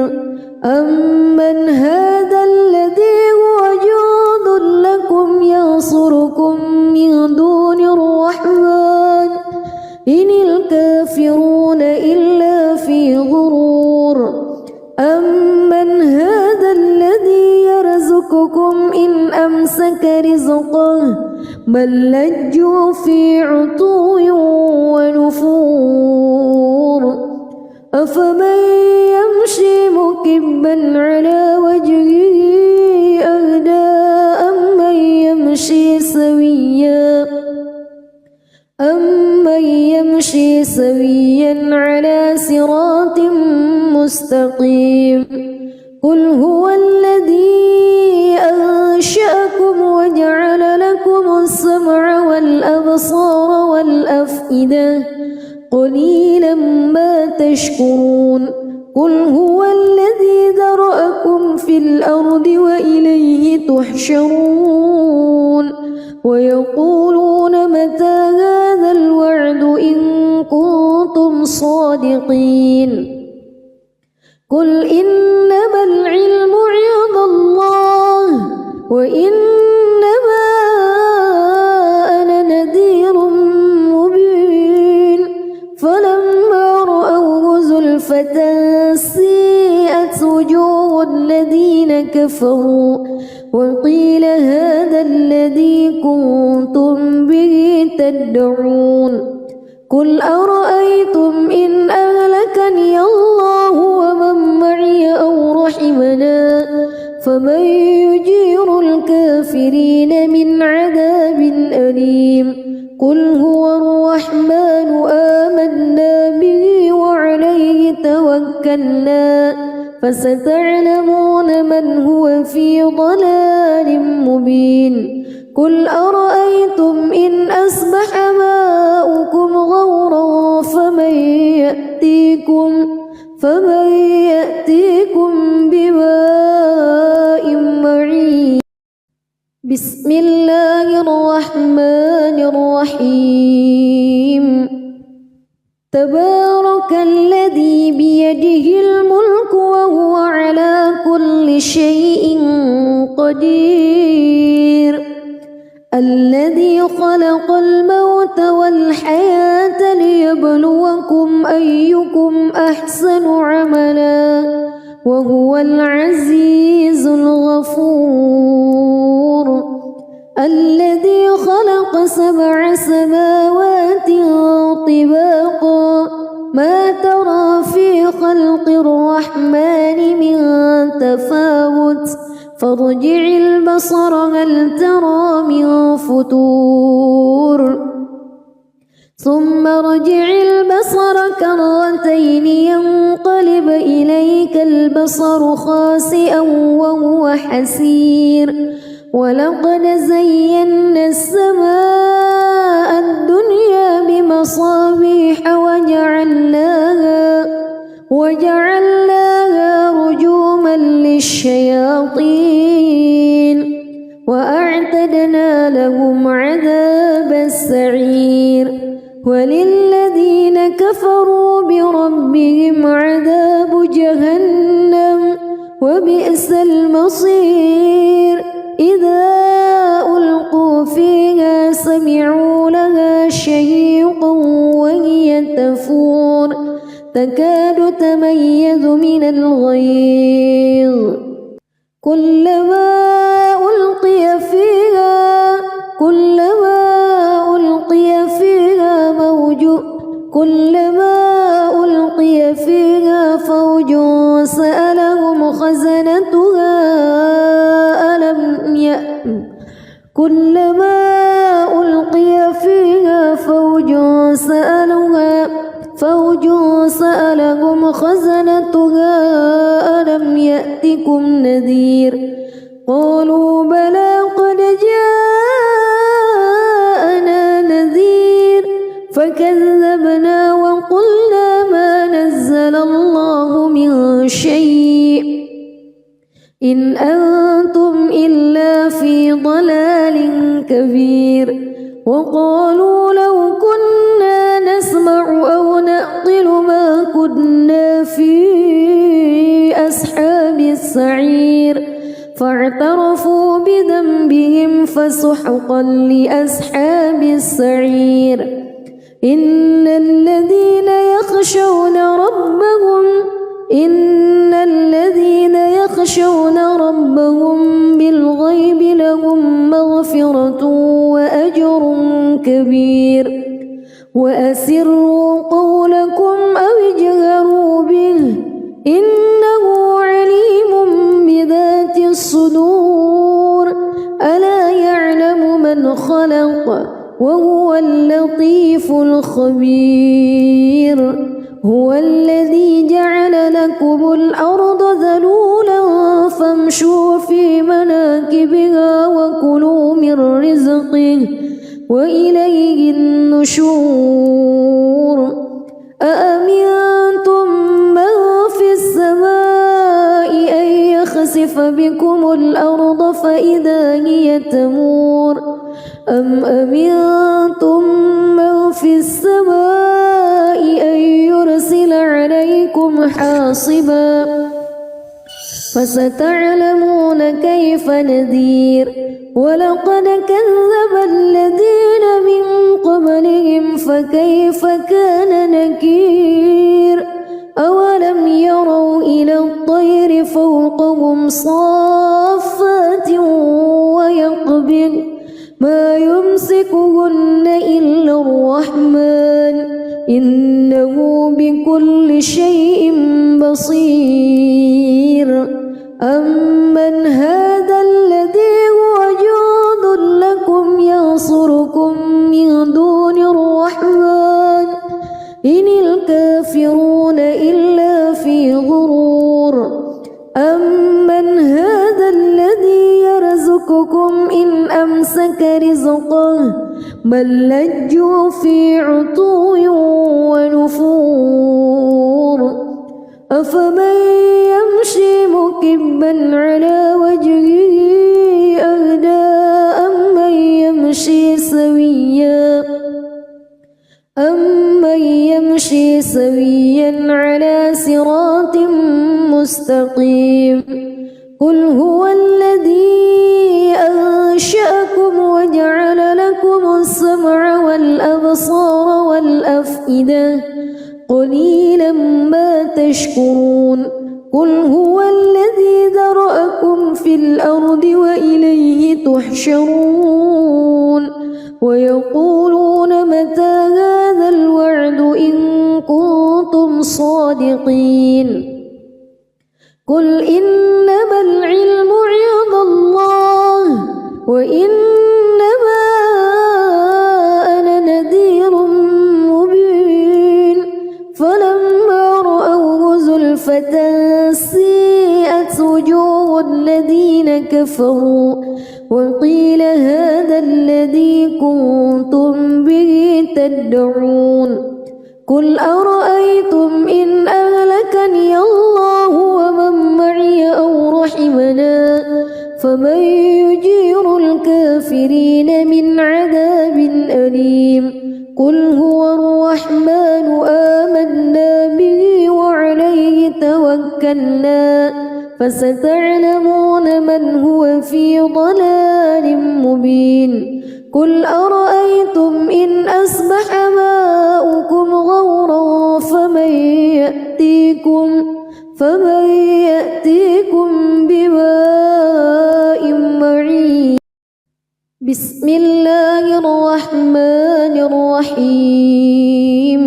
أمن هذا الذي هو جند لكم ينصركم من دون الرحمن إن الكافرون إلا في غرور أمن هذا الذي يرزقكم إن أمسك رزقه بل لجوا في عتو ونفور أفمن يمشي مكبا على وجهه أهدى أمن يمشي سويا على صراط مستقيم قل هو الذي أنشأكم وجعل لكم السمع والأبصار والأفئدة قليلا ما تشكرون قل هو الذي ذرأكم في الأرض وإليه تحشرون ويقولون متى هذا الوعد إن كنتم صادقين قل إنما العلم عند الله وإنما أنا نذير مبين فلما رأوه زلفة سيئت وجوه الذين كفروا وقيل هذا الذي كنتم به تدعون قل أرأيتم إن أهلكني الله ومن معي أو رحمنا فمن يجير الكافرين من عذاب أليم قل هو الرحمن آمنا به وعليه توكلنا فستعلمون من هو في ضلال مبين قل أرأيتم إن أصبح ماؤكم غورا فمن يأتيكم بماء معين بسم الله الرحمن الرحيم تبارك الذي بيده الملك وهو على كل شيء قدير الذي خلق الموت والحياة ليبلوكم أيكم أحسن عملا وهو العزيز الغفور الذي خلق 7 سماوات طباقا ما ترى في خلق الرحمن من تفاوت فارجع البصر هل ترى من فتور ثم ارجع البصر كرتين ينقلب إليك البصر خاسئا وهو حسير ولقد زينا السماء الدنيا بمصابيح وجعلناها رجوما للشياطين وأعتدنا لهم عذاب السعير وللذين كفروا بربهم عذاب جهنم وبئس المصير إذا ألقوا فيها سمعوا لها شهيقا وهي تفور تكاد تميز من الغيظ كلما ألقي فيها فوج سألهم خزنتها ألم يأتكم نذير قالوا بلى قد جاءنا نذير فكذبنا وقلنا ما نزل الله من شيء إن أنتم إلا في ضلال كبير وقالوا لو كنا نسمع أو نعقل ما كنا في أصحاب السعير فاعترفوا بذنبهم فسحقا لأصحاب السعير إن الذين يخشون ربهم بالغيب لهم مغفرة وأجر كبير وأسروا قولكم أو اجهروا به إنه عليم بذات الصدور ألا يعلم من خلق وهو اللطيف الخبير هو الذي جعل لكم الأرض ذلولا فامشوا في مناكبها وكلوا من رزقه وإليه النشور أأمنتم من في السماء أن يخسف بكم الأرض فإذا هي تمور أم أمنتم من في السماء أن يرسل عليكم حاصبا فستعلمون كيف نذير ولقد كذب الذين من قبلهم فكيف كان نكير أولم يروا إلى الطير فوقهم صافات ويقبض ما يمسكهن إلا الرحمن إنه بكل شيء بصير أمن هذا الذي هو جند لكم ينصركم من دون الرحمن إن الكافرون إلا في غرور بل لجوا في عتو ونفور أفمن يمشي مكبا على وجهه أهدى أمن يمشي سويا على صراط مستقيم قل هو الذي أنشأكم وجعل لكم السمع والأبصار والأفئدة قليلا ما تشكرون قل هو الذي ذرأكم في الأرض وإليه تحشرون ويقولون متى هذا الوعد إن كنتم صادقين قل إنما العلم عند الله وإنما أنا نذير مبين فلما رأوه زلفة سيئت وجوه الذين كفروا وقيل هذا الذي كنتم به تدعون قل أرأيتم إن أهلكني الله ومن معي أو رحمنا فمن يجير الكافرين من عذاب أليم قل هو الرحمن آمنا به وعليه توكلنا فستعلمون من هو في ضلال مبين قل أرأيتم إن أصبح ماؤكم غورا فمن يأتيكم بماء معين بسم الله الرحمن الرحيم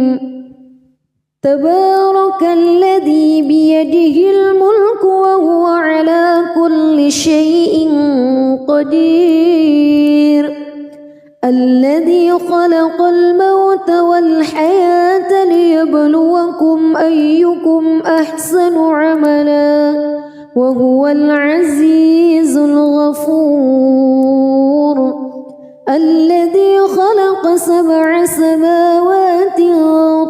تبارك الذي بيده الملك وهو على كل شيء قدير الذي خلق الموت والحياة ليبلوكم أيكم أحسن عملا وهو العزيز الغفور الذي خلق 7 سماوات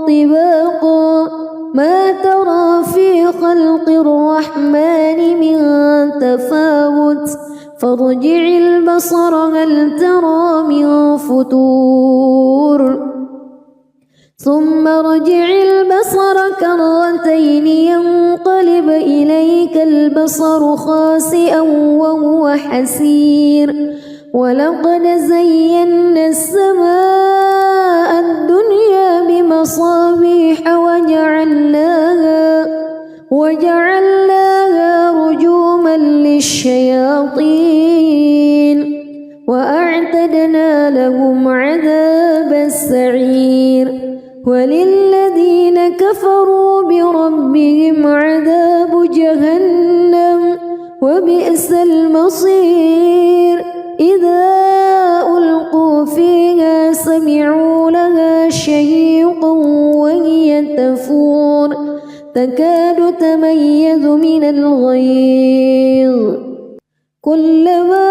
طباقا ما ترى في خلق الرحمن من تفاوت فارجع البصر هل ترى من فتور ثم ارجع البصر كرتين ينقلب إليك البصر خاسئا وهو حسير ولقد زينا السماء الدنيا بمصابيح وجعلناها رجوما للشياطين وأعتدنا لهم عذاب السعير وللذين كفروا بربهم عذاب جهنم وبئس المصير إذا ألقوا فيها سمعوا لها شهيقا وهي تفور تكاد تميز من الغيظ كلما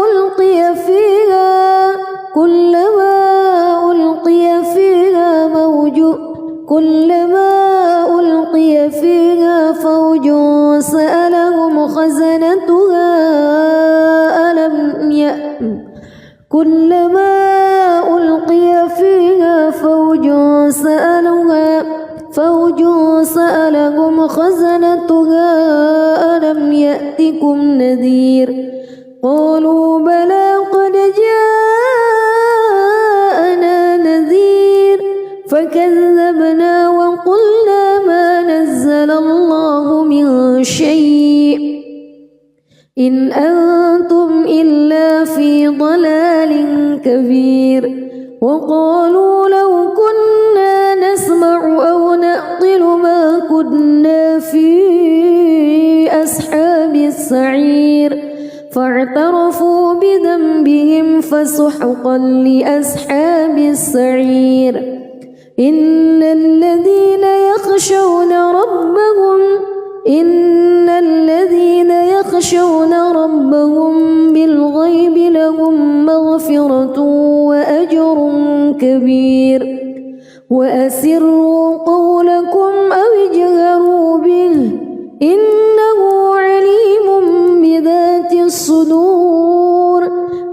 ألقي فيها فوج سألهم خزنتها كلما ألقي فيها فوج سألهم خزنتها ألم يأتكم نذير قالوا بلى قد جاءنا نذير فكذبنا وقلنا ما نزل الله من شيء إن أنتم إلا في ضلال كبير وقالوا لو كنا نسمع أو نعقل ما كنا في أصحاب السعير فاعترفوا بذنبهم فسحقا لأصحاب السعير إن الذين يخشون ربهم بالغيب لهم مغفرة وأجر كبير وأسروا قولكم أو اجهروا به إنه عليم بذات الصدور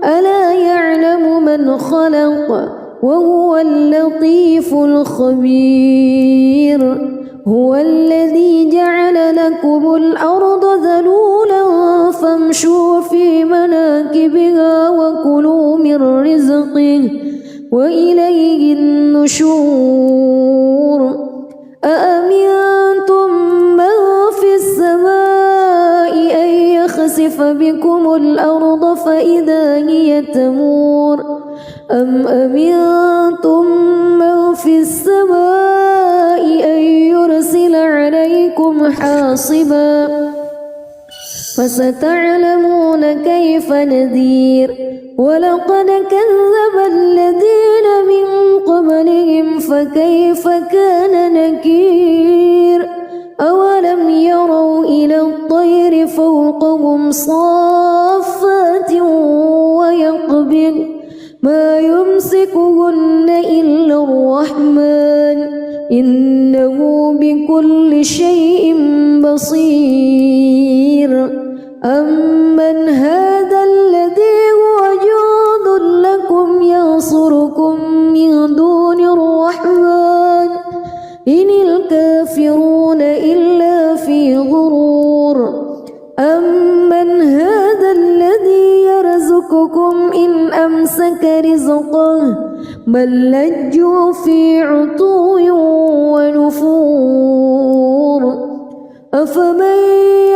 ألا يعلم من خلق وهو اللطيف الخبير هو الذي جعل لكم الأرض ذلولا فامشوا في مناكبها وكلوا من رزقه وإليه النشور أأمنتم من في السماء أن يخسف بكم الأرض فإذا هي تمور أم أمنتم من في السماء أن يرسل عليكم حاصبا فستعلمون كيف نذير ولقد كذب الذين من قبلهم فكيف كان نكير أولم يروا إلى الطير فوقهم صافات ويقبض ما يمسكهن إلا الرحمن إنه بكل شيء بصير أمن هذا الذي هو جند لكم ينصركم من دون الرحمن إن الكافرون إلا في غرور أمن هذا الذي يرزقكم إن أمسك رزقه بل لجوا في عتو ونفور أفمن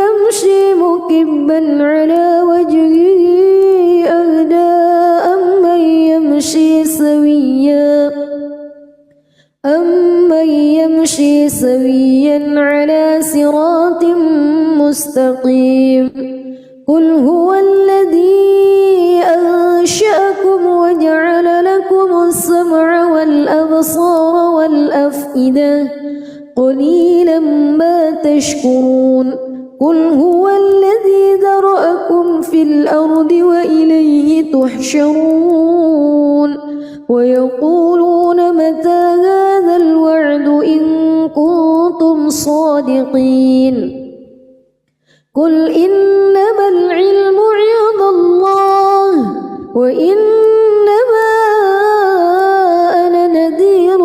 يمشي مكبا على وجهه أهدى أمن يمشي سويا على صراط مستقيم قل هو الذي أنشأكم وجعل لكم السمع والأبصار والأفئدة قليلا ما تشكرون قل هو الذي ذرأكم في الأرض وإليه تحشرون ويقولون متى هذا الوعد إن كنتم صادقين قل إنما العلم عند الله وإنما أنا نذير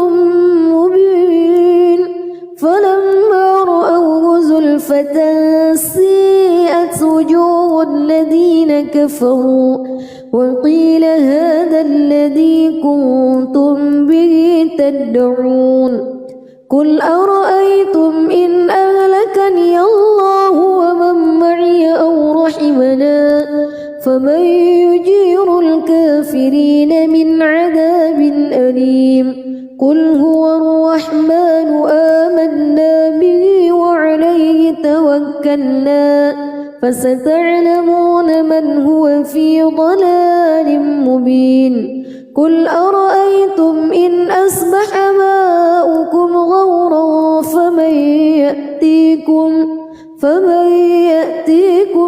مبين فلما رأوه زلفة سيئت وجوه الذين كفروا وقيل هذا الذي كنتم به تدعون قل أرأيتم إن أهلكني الله ومن معي أو رحمنا فمن يجير الكافرين من عذاب أليم قل هو الرحمن آمنا به وعليه توكلنا فستعلمون من هو في ضلال مبين قل أرأيتم إن أصبح ماؤكم غورا فمن يأتيكم